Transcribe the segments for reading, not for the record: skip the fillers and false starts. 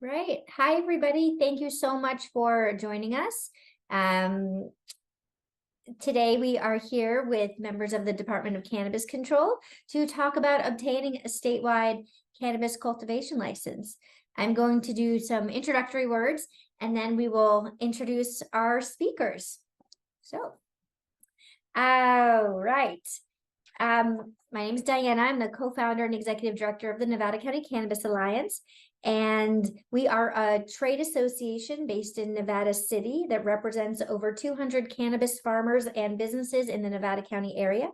Right. Hi, everybody. Thank you so much for joining us. Today we are here with members of the Department of Cannabis Control to talk about obtaining a statewide cannabis cultivation license. I'm going to do some introductory words and then we will introduce our speakers. All right. My name is Diana. I'm the co-founder and executive director of the Nevada County Cannabis Alliance. And we are a trade association based in Nevada City that represents over 200 cannabis farmers and businesses in the Nevada County area.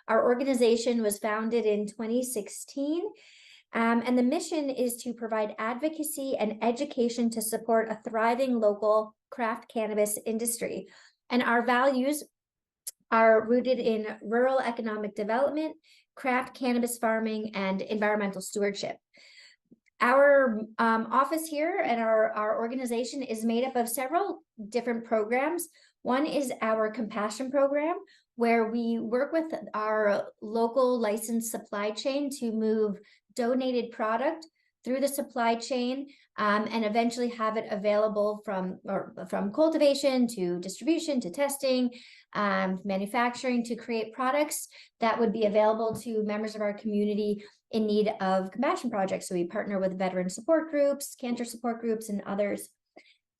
Our organization was founded in 2016. And the mission is to provide advocacy and education to support a thriving local craft cannabis industry. And our values are rooted in rural economic development, craft cannabis farming, and environmental stewardship. Our office here and our organization is made up of several different programs. One is our Compassion program, where we work with our local licensed supply chain to move donated product through the supply chain and eventually have it available from cultivation to distribution to testing, manufacturing, to create products that would be available to members of our community in need of compassion projects. So we partner with veteran support groups, cancer support groups, and others.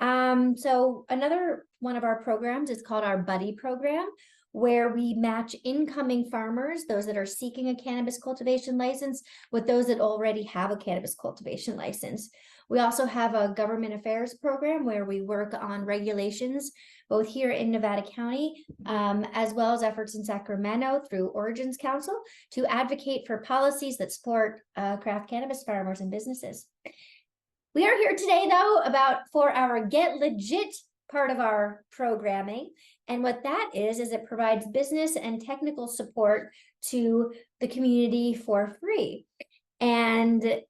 So another one of our programs is called our Buddy program, where we match incoming farmers, those that are seeking a cannabis cultivation license, with those that already have a cannabis cultivation license. We also have a government affairs program where we work on regulations, both here in Nevada County, as well as efforts in Sacramento through Origins Council to advocate for policies that support craft cannabis farmers and businesses. We are here today, though, for our Get Legit part of our programming. And what that is it provides business and technical support to the community for free. And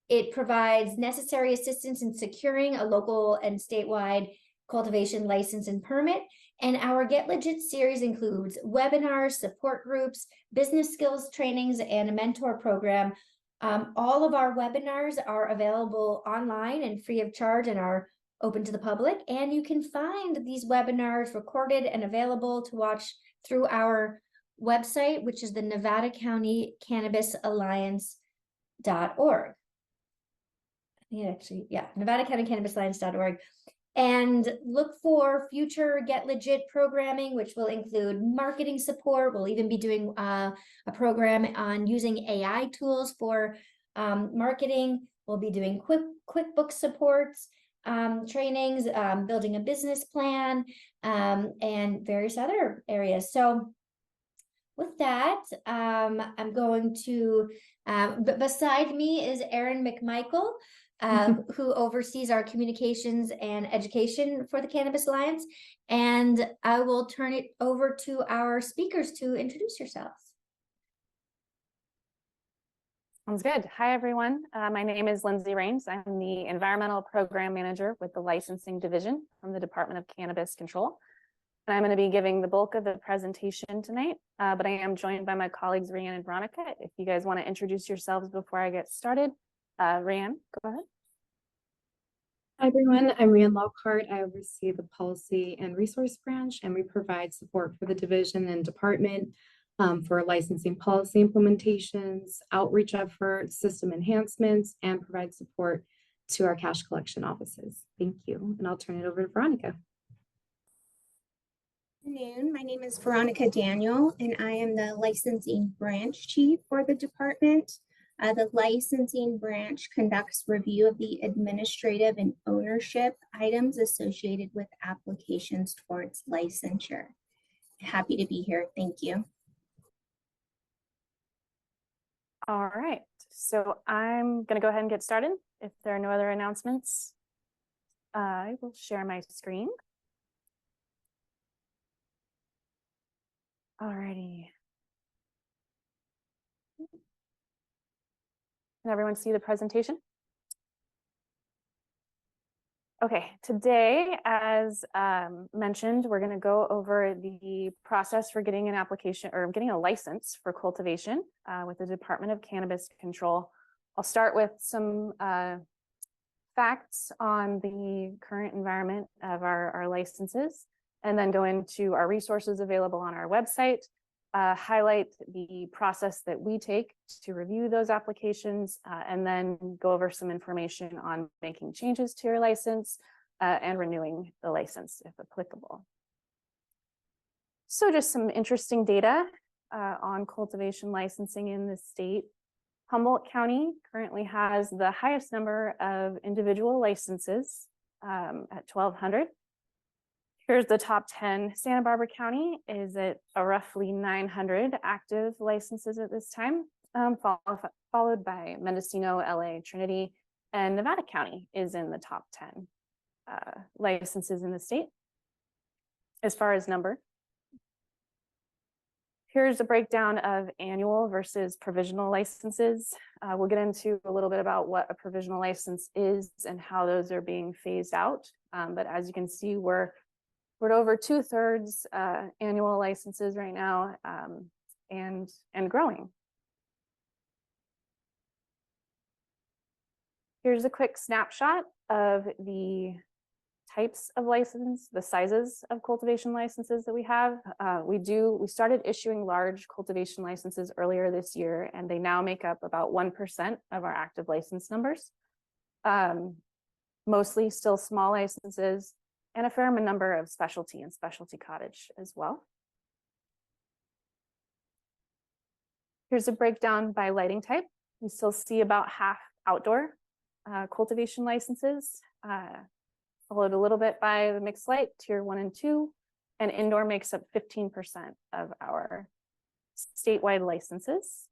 it provides necessary assistance in securing a local and statewide cultivation license and permit. And our Get Legit series includes webinars, support groups, business skills trainings, and a mentor program. All of our webinars are available online and free of charge and are open to the public, and you can find these webinars recorded and available to watch through our website, which is the Nevada County Cannabis Alliance.org. Nevada County Cannabis Alliance.org. And look for future Get Legit programming, which will include marketing support. We'll even be doing a program on using AI tools for marketing. We'll be doing QuickBooks supports, trainings, building a business plan, and various other areas. So with that, I'm going to, beside me is Erin McMichael, who oversees our communications and education for the Cannabis Alliance. And I will turn it over to our speakers to introduce yourselves. Sounds good. Hi, everyone. My name is Lindsay Rains. I'm the Environmental Program Manager with the Licensing Division from the Department of Cannabis Control. And I'm going to be giving the bulk of the presentation tonight, but I am joined by my colleagues, Rhiann and Veronica. If you guys want to introduce yourselves before I get started. Rhiann, go ahead. Hi, everyone. I'm Rhiann Lockhart. I oversee the Policy and Resource Branch, and we provide support for the division and department for licensing policy implementations, outreach efforts, system enhancements, and provide support to our cash collection offices. Thank you. And I'll turn it over to Veronica. Good afternoon. My name is Veronica Daniel, and I am the licensing branch chief for the department. The licensing branch conducts review of the administrative and ownership items associated with applications towards licensure. Happy to be here. Thank you. All right, so I'm going to go ahead and get started. If there are no other announcements, I will share my screen. All righty. Can everyone see the presentation? Okay, today, as mentioned, we're going to go over the process for getting an application or getting a license for cultivation with the Department of Cannabis Control. I'll start with some facts on the current environment of our licenses, and then go into our resources available on our website, highlight the process that we take to review those applications, and then go over some information on making changes to your license and renewing the license if applicable. So just some interesting data on cultivation licensing in the state. Humboldt County currently has the highest number of individual licenses at 1,200. Here's the top 10. Santa Barbara County is at a roughly 900 active licenses at this time, followed by Mendocino, LA, Trinity, and Nevada County is in the top 10 licenses in the state as far as number. Here's a breakdown of annual versus provisional licenses. We'll get into a little bit about what a provisional license is and how those are being phased out. But as you can see, we're at over 2/3 annual licenses right now, and growing. Here's a quick snapshot of the types of license, the sizes of cultivation licenses that we have. We started issuing large cultivation licenses earlier this year, and they now make up about 1% of our active license numbers. Mostly still small licenses, and a fair number of specialty and specialty cottage as well. Here's a breakdown by lighting type. We still see about half outdoor cultivation licenses, followed a little bit by the mixed light, tier 1 and 2, and indoor makes up 15% of our statewide licenses.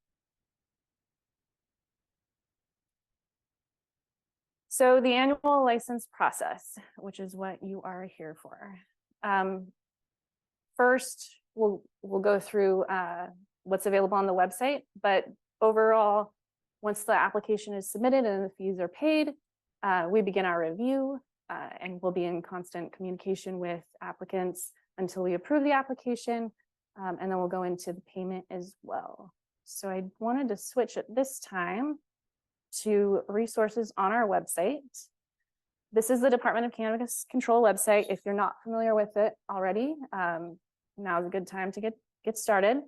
So the annual license process, which is what you are here for. First, we'll go through what's available on the website, but overall, once the application is submitted and the fees are paid, we begin our review. And we'll be in constant communication with applicants until we approve the application, and then we'll go into the payment as well. So I wanted to switch at this time to resources on our website. This is the Department of Cannabis Control website. If you're not familiar with it already, now is a good time to get started.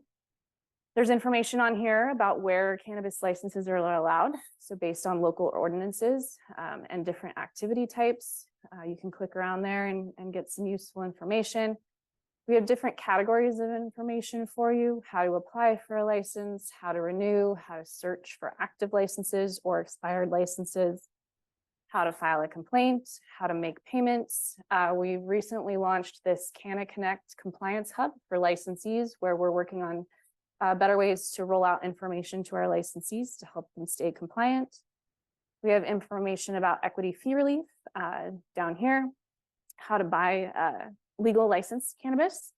There's information on here about where cannabis licenses are allowed. So based on local ordinances and different activity types, you can click around there and get some useful information. We have different categories of information for you: how to apply for a license, how to renew, how to search for active licenses or expired licenses, how to file a complaint, how to make payments. We recently launched this Canna Connect compliance hub for licensees, where we're working on better ways to roll out information to our licensees to help them stay compliant. We have information about equity fee relief down here, how to buy legal licensed cannabis.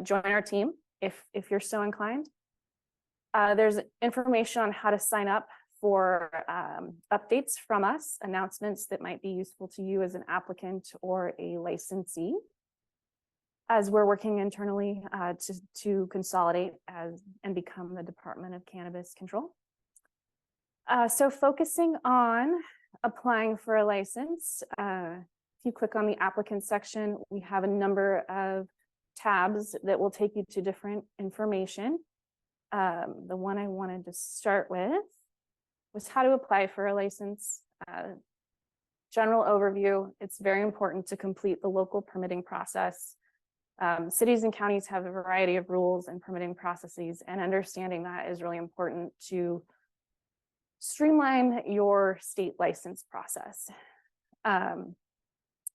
Join our team if you're so inclined. There's information on how to sign up for updates from us, announcements that might be useful to you as an applicant or a licensee, as we're working internally to consolidate and become the Department of Cannabis Control. So focusing on applying for a license, if you click on the applicant section, we have a number of tabs that will take you to different information. The one I wanted to start with was how to apply for a license. General overview: it's very important to complete the local permitting process. Cities and counties have a variety of rules and permitting processes, and understanding that is really important to streamline your state license process.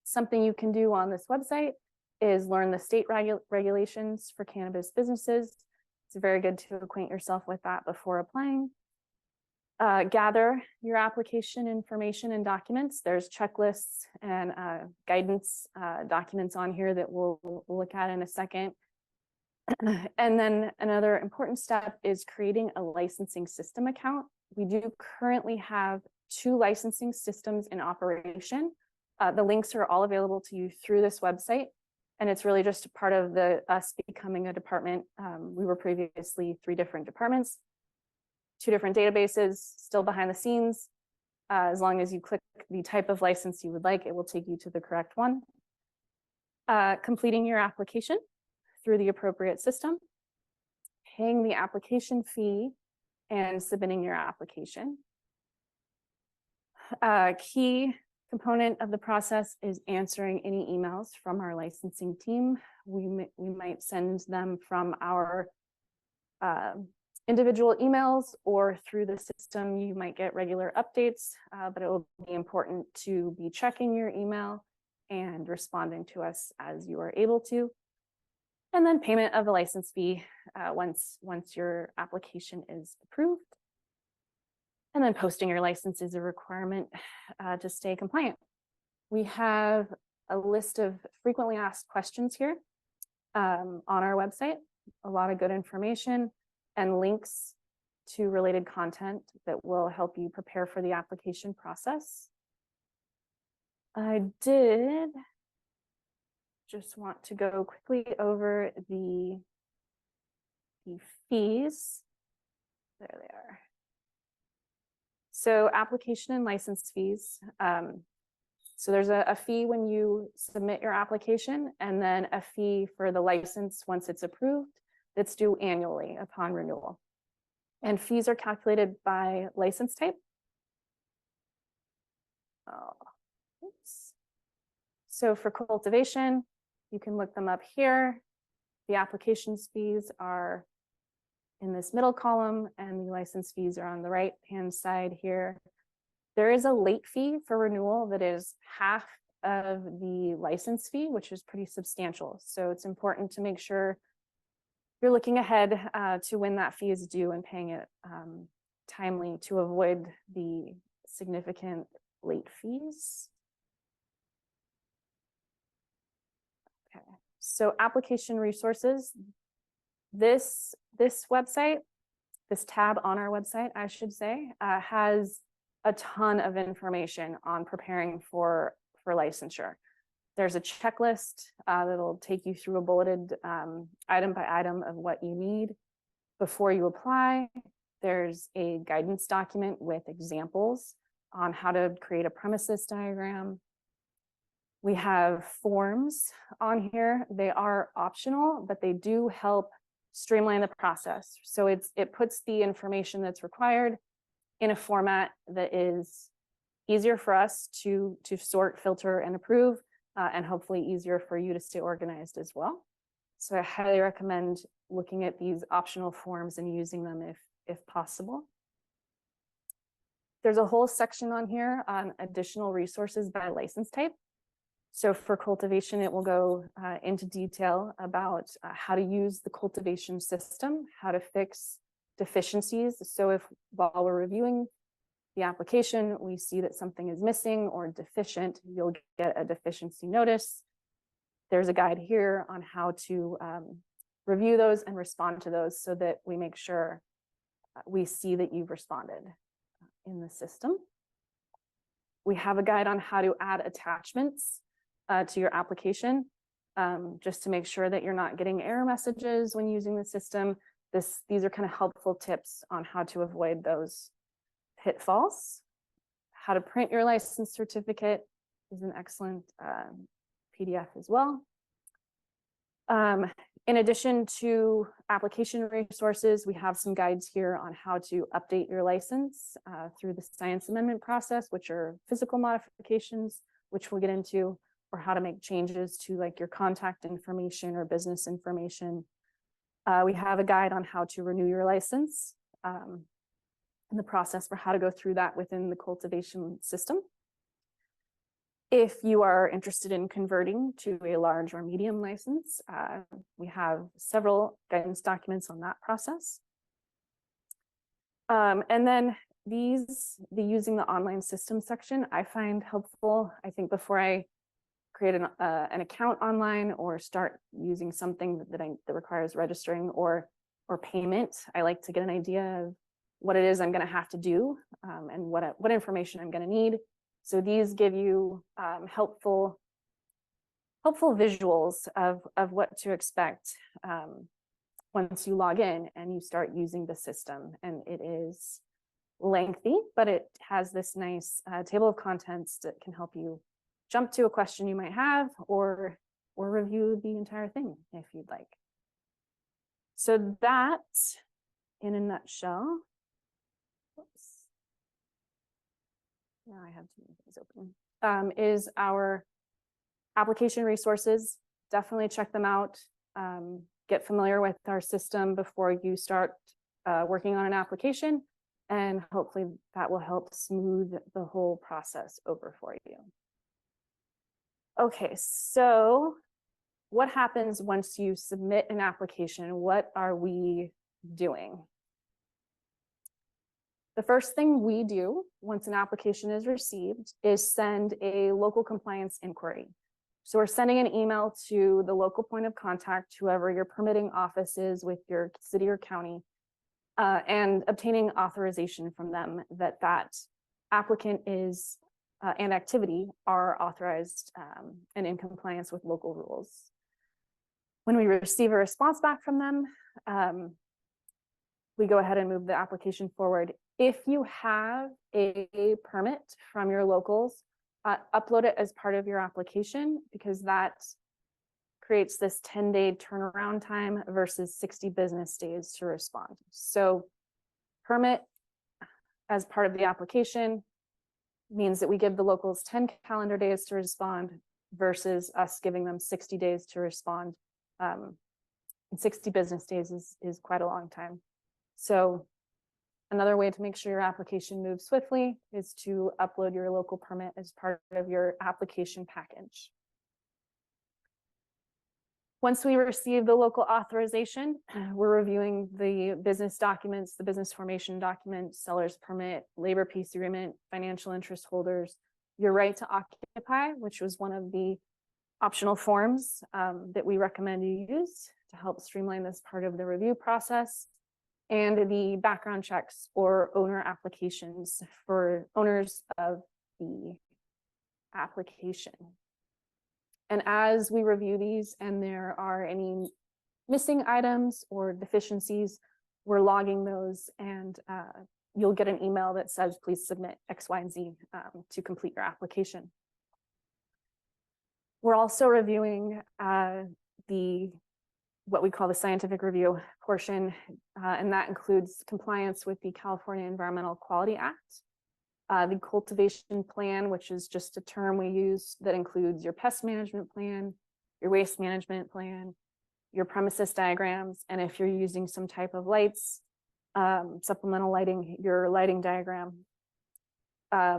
Something you can do on this website is learn the state regulations for cannabis businesses. It's very good to acquaint yourself with that before applying. Gather your application information and documents. There's checklists and guidance documents on here that we'll look at in a second. And then another important step is creating a licensing system account. We do currently have 2 licensing systems in operation. The links are all available to you through this website, and it's really just a part of us becoming a department. We were previously 3 different departments, 2 different databases, still behind the scenes. As long as you click the type of license you would like, it will take you to the correct one. Completing your application through the appropriate system, paying the application fee, and submitting your application. Key component of the process is answering any emails from our licensing team. We might send them from our individual emails or through the system. You might get regular updates, but it will be important to be checking your email and responding to us as you are able to. And then payment of the license fee once your application is approved. And then posting your license is a requirement to stay compliant. We have a list of frequently asked questions here on our website, a lot of good information and links to related content that will help you prepare for the application process. I did just want to go quickly over the fees. There they are. So application and license fees. So there's a fee when you submit your application, and then a fee for the license once it's approved that's due annually upon renewal. And fees are calculated by license type. Oops. So for cultivation, you can look them up here. The applications fees are in this middle column, and the license fees are on the right-hand side here. There is a late fee for renewal that is half of the license fee, which is pretty substantial. So it's important to make sure you're looking ahead to when that fee is due and paying it timely to avoid the significant late fees. Okay, so application resources. This website, this tab on our website, I should say, has a ton of information on preparing for licensure. There's a checklist that'll take you through a bulleted item by item of what you need before you apply. There's a guidance document with examples on how to create a premises diagram. We have forms on here. They are optional, but they do help streamline the process. So it puts the information that's required in a format that is easier for us to sort, filter, and approve, and hopefully easier for you to stay organized as well. So I highly recommend looking at these optional forms and using them if possible. There's a whole section on here on additional resources by license type. So for cultivation, it will go into detail about how to use the cultivation system, how to fix deficiencies. So if while we're reviewing the application, we see that something is missing or deficient, you'll get a deficiency notice. There's a guide here on how to review those and respond to those so that we make sure we see that you've responded in the system. We have a guide on how to add attachments to your application, just to make sure that you're not getting error messages when using the system. These are kind of helpful tips on how to avoid those pitfalls. How to print your license certificate is an excellent PDF as well. In addition to application resources, we have some guides here on how to update your license through the science amendment process, which are physical modifications, which we'll get into, or how to make changes to like your contact information or business information. We have a guide on how to renew your license and the process for how to go through that within the cultivation system. If you are interested in converting to a large or medium license, we have several guidance documents on that process. And then the using the online system section, I find helpful. I think before I create an account online or start using something that requires registering or payment, I like to get an idea of what it is I'm going to have to do and what information I'm going to need. So these give you helpful visuals of what to expect once you log in and you start using the system. And it is lengthy, but it has this nice table of contents that can help you jump to a question you might have or review the entire thing if you'd like. So that, in a nutshell, whoops. Now I have too many things open, is our application resources. Definitely check them out. Get familiar with our system before you start working on an application, and hopefully that will help smooth the whole process over for you. Okay, so what happens once you submit an application? What are we doing? The first thing we do once an application is received is send a local compliance inquiry. So we're sending an email to the local point of contact, whoever your permitting office is with your city or county, and obtaining authorization from them that that applicant is and activity are authorized and in compliance with local rules. When we receive a response back from them, we go ahead and move the application forward. If you have a permit from your locals, upload it as part of your application, because that creates this 10-day turnaround time versus 60 business days to respond. So permit as part of the application means that we give the locals 10 calendar days to respond versus us giving them 60 days to respond. And 60 business days is quite a long time. So another way to make sure your application moves swiftly is to upload your local permit as part of your application package. Once we receive the local authorization, we're reviewing the business documents, the business formation document, seller's permit, labor peace agreement, financial interest holders, your right to occupy, which was one of the optional forms that we recommend you use to help streamline this part of the review process, and the background checks or owner applications for owners of the application. And as we review these and there are any missing items or deficiencies, we're logging those, and you'll get an email that says, please submit X, Y, and Z to complete your application. We're also reviewing what we call the scientific review portion, and that includes compliance with the California Environmental Quality Act, the cultivation plan, which is just a term we use that includes your pest management plan, your waste management plan, your premises diagrams, and if you're using some type of lights, supplemental lighting, your lighting diagram.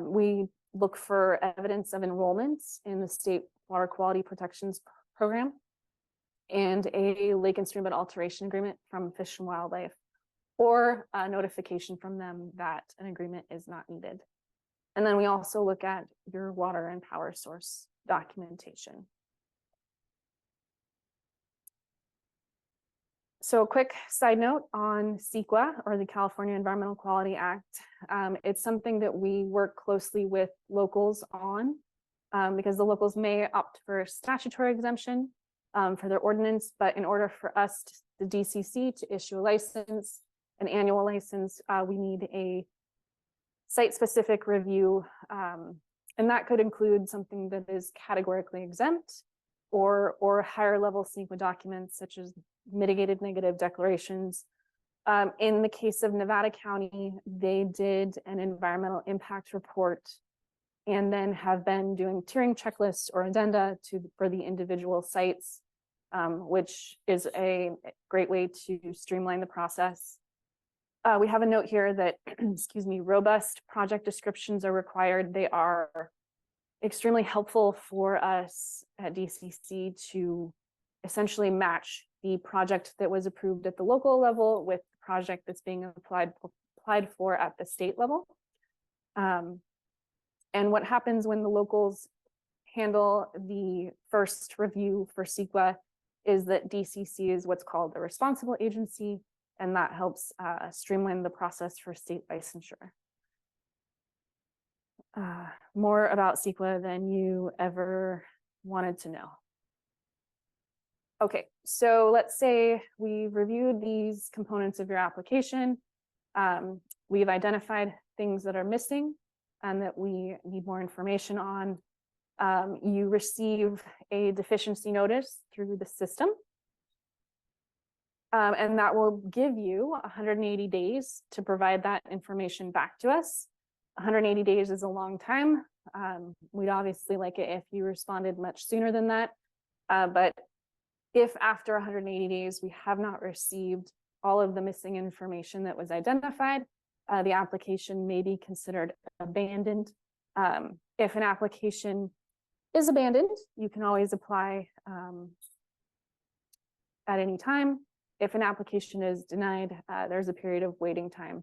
We look for evidence of enrollments in the state water quality protections program and a lake and stream bed alteration agreement from Fish and Wildlife, or a notification from them that an agreement is not needed. And then we also look at your water and power source documentation. So a quick side note on CEQA, or the California Environmental Quality Act. It's something that we work closely with locals on, because the locals may opt for statutory exemption for their ordinance, but in order for us, the DCC, to issue a license, an annual license, we need a site-specific review, and that could include something that is categorically exempt or higher level CEQA documents such as mitigated negative declarations. In the case of Nevada County, they did an environmental impact report and then have been doing tiering checklists or addenda for the individual sites, which is a great way to streamline the process. We have a note here that, excuse me, robust project descriptions are required. They are extremely helpful for us at DCC to essentially match the project that was approved at the local level with the project that's being applied for at the state level. And what happens when the locals handle the first review for CEQA is that DCC is what's called the responsible agency, and that helps streamline the process for state licensure. More about CEQA than you ever wanted to know. Okay, so let's say we reviewed these components of your application. We've identified things that are missing and that we need more information on, you receive a deficiency notice through the system. And that will give you 180 days to provide that information back to us. 180 days is a long time. We'd obviously like it if you responded much sooner than that. But if after 180 days we have not received all of the missing information that was identified, the application may be considered abandoned. If an application is abandoned, you can always apply at any time. If an application is denied, there's a period of waiting time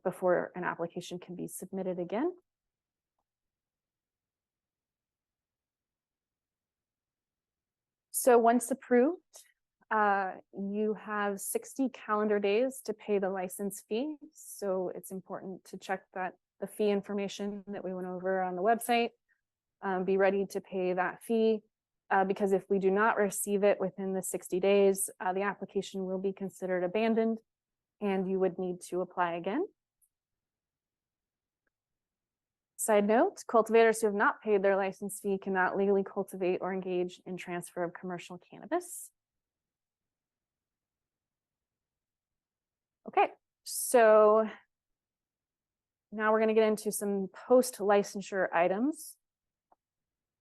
before an application can be submitted again. So once approved, you have 60 calendar days to pay the license fee. So it's important to check that the fee information that we went over on the website, be ready to pay that fee, because if we do not receive it within the 60 days, the application will be considered abandoned and you would need to apply again. Side note, cultivators who have not paid their license fee cannot legally cultivate or engage in transfer of commercial cannabis. Okay, so now we're going to get into some post-licensure items.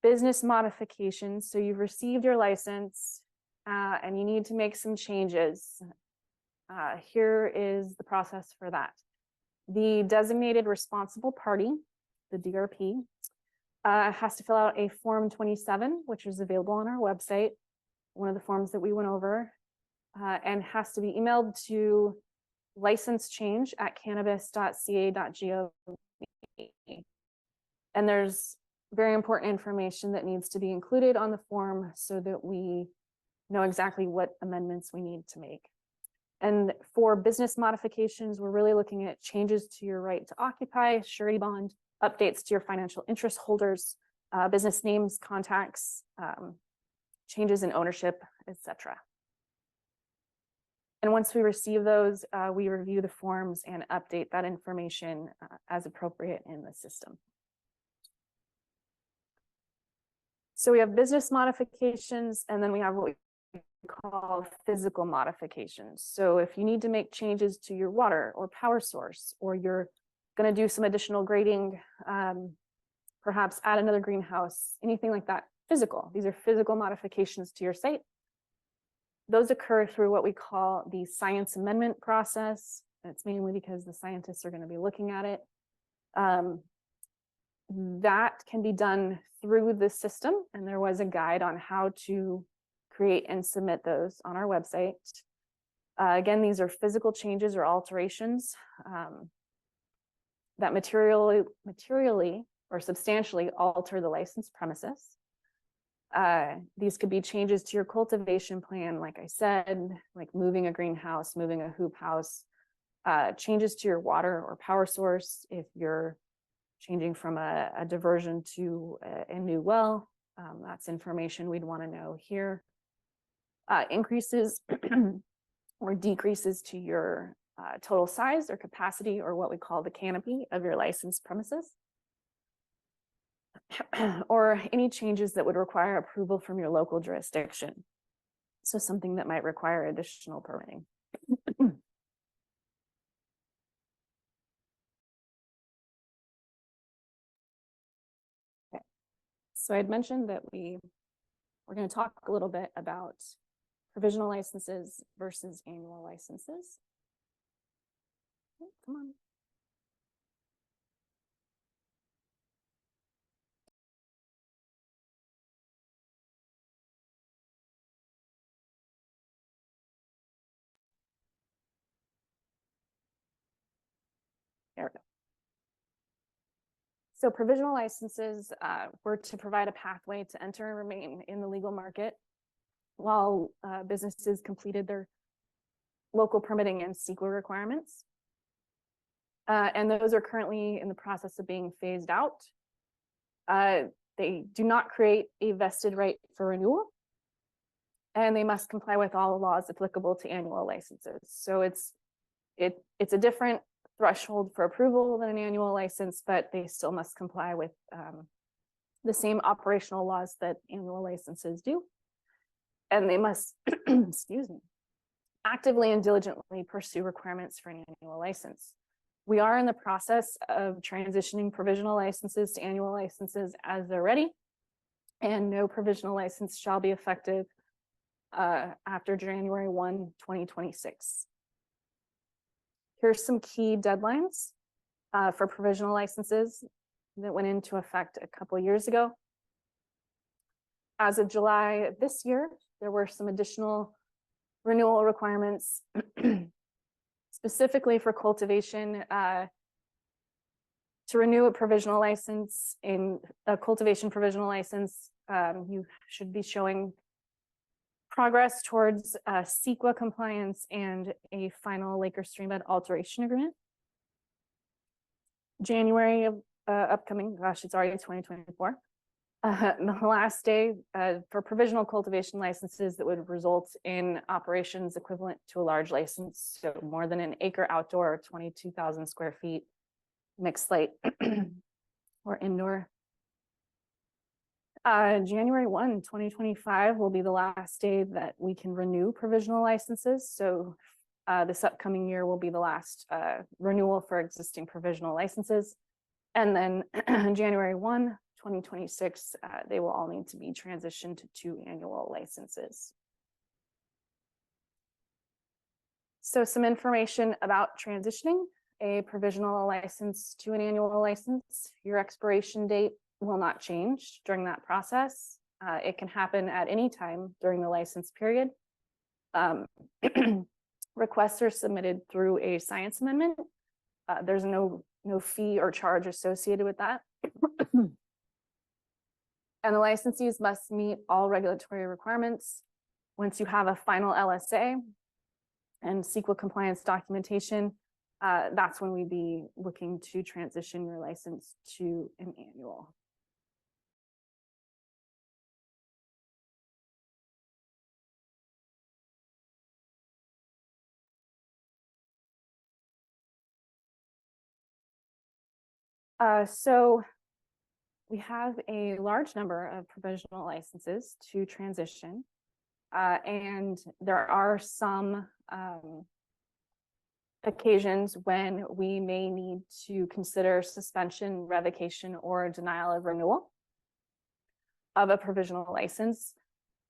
Business modifications. So you've received your license and you need to make some changes. Here is the process for that. The designated responsible party, the DRP, has to fill out a Form 27, which is available on our website, one of the forms that we went over, and has to be emailed to licensechange@cannabis.ca.gov. And there's very important information that needs to be included on the form so that we know exactly what amendments we need to make. And for business modifications, we're really looking at changes to your right to occupy, surety bond, updates to your financial interest holders, business names, contacts, changes in ownership, etc. And once we receive those, we review the forms and update that information as appropriate in the system. So we have business modifications, and then we have what we call physical modifications. So if you need to make changes to your water or power source, or you're going to do some additional grading, perhaps add another greenhouse, anything like that, physical. These are physical modifications to your site. Those occur through what we call the science amendment process. It's mainly because the scientists are going to be looking at it. That can be done through the system, and there was a guide on how to create and submit those on our website. Again, these are physical changes or alterations that materially or substantially alter the licensed premises. These could be changes to your cultivation plan, like I said, like moving a greenhouse, moving a hoop house, changes to your water or power source if you're changing from a diversion to a new well. That's information we'd want to know here. Increases or decreases to your total size or capacity, or what we call the canopy of your licensed premises. Or any changes that would require approval from your local jurisdiction. So something that might require additional permitting. Okay. So I'd mentioned that we're going to talk a little bit about provisional licenses versus annual licenses. Oh, come on. There we go. So provisional licenses were to provide a pathway to enter and remain in the legal market while businesses completed their local permitting and CEQA requirements. And those are currently in the process of being phased out. They do not create a vested right for renewal, and they must comply with all laws applicable to annual licenses. So it's a different threshold for approval than an annual license, but they still must comply with the same operational laws that annual licenses do. And they must, excuse me, actively and diligently pursue requirements for an annual license. We are in the process of transitioning provisional licenses to annual licenses as they're ready, and no provisional license shall be effective after January 1, 2026. Here's some key deadlines for provisional licenses that went into effect a couple of years ago. As of July of this year, there were some additional renewal requirements specifically for cultivation. To renew a provisional license, in a cultivation provisional license, you should be showing progress towards CEQA compliance and a final Lake or Streambed alteration agreement. January of upcoming, gosh, it's already 2024. The last day for provisional cultivation licenses that would result in operations equivalent to a large license, so more than an acre outdoor, 22,000 square feet, mixed light or indoor. January 1, 2025 will be the last day that we can renew provisional licenses. So this upcoming year will be the last renewal for existing provisional licenses. And then January 1, 2026, they will all need to be transitioned to annual licenses. So some information about transitioning a provisional license to an annual license. Your expiration date will not change during that process. It can happen at any time during the license period. Requests are submitted through a science amendment. There's no fee or charge associated with that. And the licensees must meet all regulatory requirements. Once you have a final LSA and CEQA compliance documentation, that's when we'd be looking to transition your license to an annual. So we have a large number of provisional licenses to transition, and there are some occasions when we may need to consider suspension, revocation, or denial of renewal of a provisional license.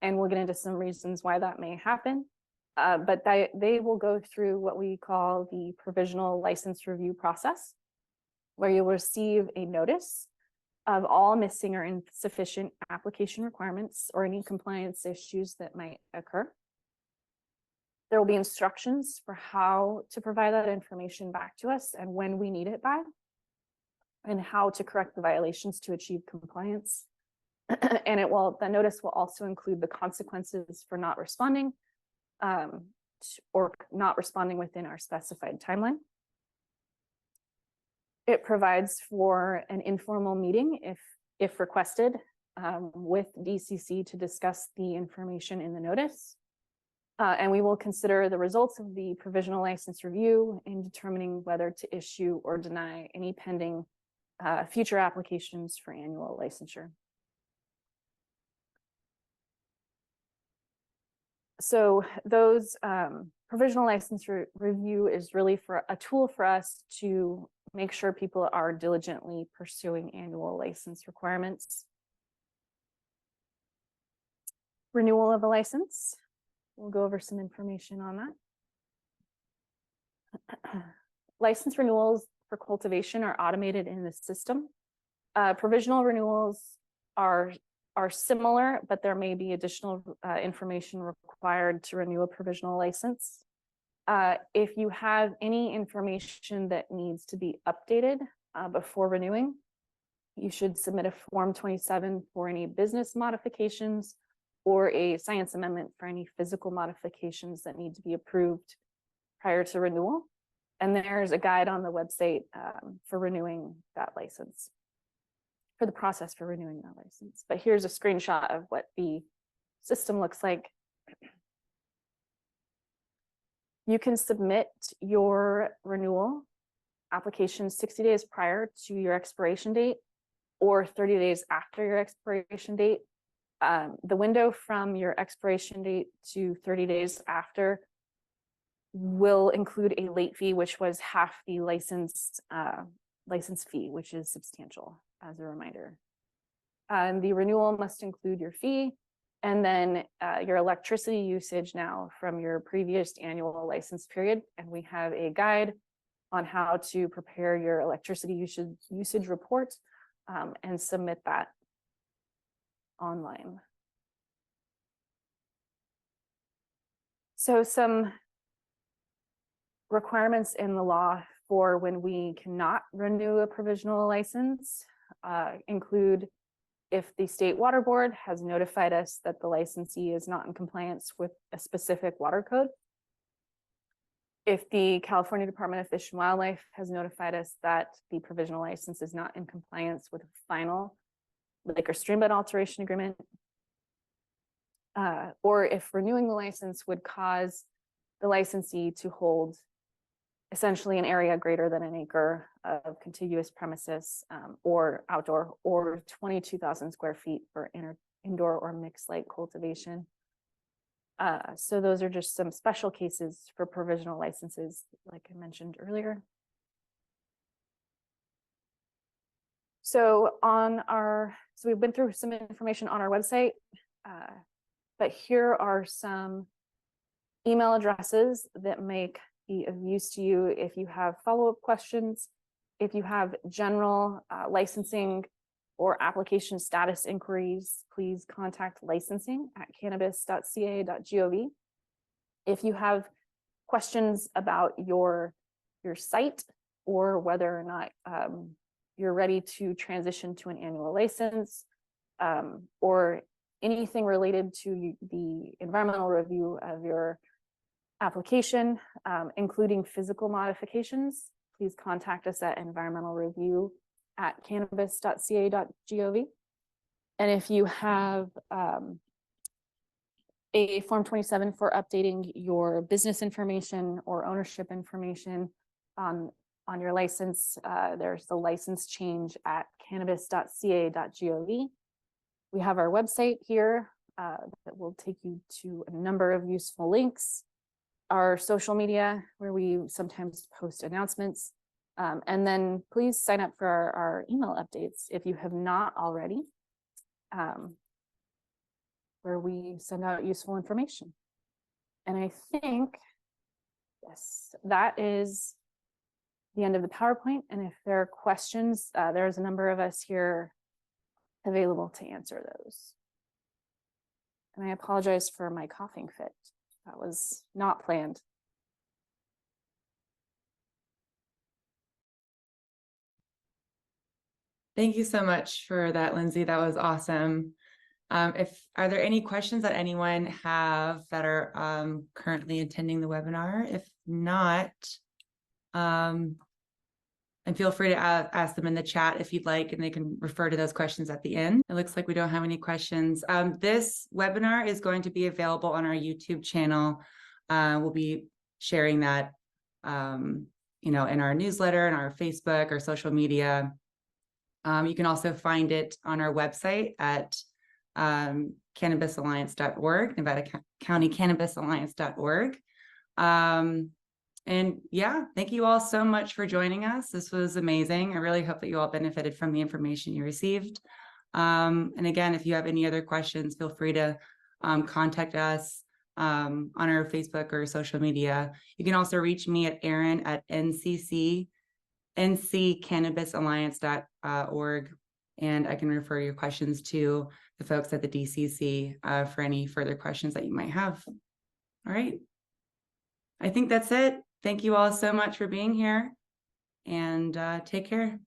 And we'll get into some reasons why that may happen. But they will go through what we call the provisional license review process, where you'll receive a notice of all missing or insufficient application requirements or any compliance issues that might occur. There will be instructions for how to provide that information back to us and when we need it by, and how to correct the violations to achieve compliance. And the notice will also include the consequences for not responding or not responding within our specified timeline. It provides for an informal meeting if requested with DCC to discuss the information in the notice. And we will consider the results of the provisional license review in determining whether to issue or deny any pending future applications for annual licensure. So those provisional license review is really for a tool for us to make sure people are diligently pursuing annual license requirements. Renewal of a license. We'll go over some information on that. License renewals for cultivation are automated in the system. Provisional renewals are similar, but there may be additional information required to renew a provisional license. If you have any information that needs to be updated before renewing, you should submit a Form 27 for any business modifications or a science amendment for any physical modifications that need to be approved prior to renewal. And there's a guide on the website for renewing that license, for the process for renewing that license. But here's a screenshot of what the system looks like. You can submit your renewal applications 60 days prior to your expiration date or 30 days after your expiration date. The window from your expiration date to 30 days after will include a late fee, which was half the license fee, which is substantial, as a reminder. The renewal must include your fee and then your electricity usage now from your previous annual license period. And we have a guide on how to prepare your electricity usage report and submit that online. So some requirements in the law for when we cannot renew a provisional license include if the state water board has notified us that the licensee is not in compliance with a specific water code. If the California Department of Fish and Wildlife has notified us that the provisional license is not in compliance with a final lake or streambed alteration agreement, or if renewing the license would cause the licensee to hold essentially an area greater than an acre of contiguous premises or outdoor, or 22,000 square feet for indoor or mixed light cultivation. So those are just some special cases for provisional licenses, like I mentioned earlier. So we've been through some information on our website, but here are some email addresses that make be of use to you if you have follow-up questions, if you have general licensing or application status inquiries, please contact licensing@cannabis.ca.gov. If you have questions about your site or whether or not you're ready to transition to an annual license, or anything related to the environmental review of your application, including physical modifications, please contact us at environmentalreview@cannabis.ca.gov. And if you have a Form 27 for updating your business information or ownership information on your license, there's the license change at cannabis.ca.gov. We have our website here that will take you to a number of useful links, our social media where we sometimes post announcements, and then please sign up for our email updates if you have not already, where we send out useful information. And I think, yes, that is the end of the PowerPoint. And if there are questions, there's a number of us here available to answer those. And I apologize for my coughing fit. That was not planned. Thank you so much for that, Lindsay. That was awesome. Are there any questions that anyone have that are currently attending the webinar? If not, and feel free to ask them in the chat if you'd like, and they can refer to those questions at the end. It looks like we don't have any questions. This webinar is going to be available on our YouTube channel. We'll be sharing that, in our newsletter and our Facebook, our social media. You can also find it on our website at cannabisalliance.org, Nevada County Cannabisalliance.org. And yeah, thank you all so much for joining us. This was amazing. I really hope that you all benefited from the information you received. And again, if you have any other questions, feel free to contact us on our Facebook or social media. You can also reach me at Erin at nccannabisalliance.org, and I can refer your questions to the folks at the DCC for any further questions that you might have. All right. I think that's it. Thank you all so much for being here, and take care.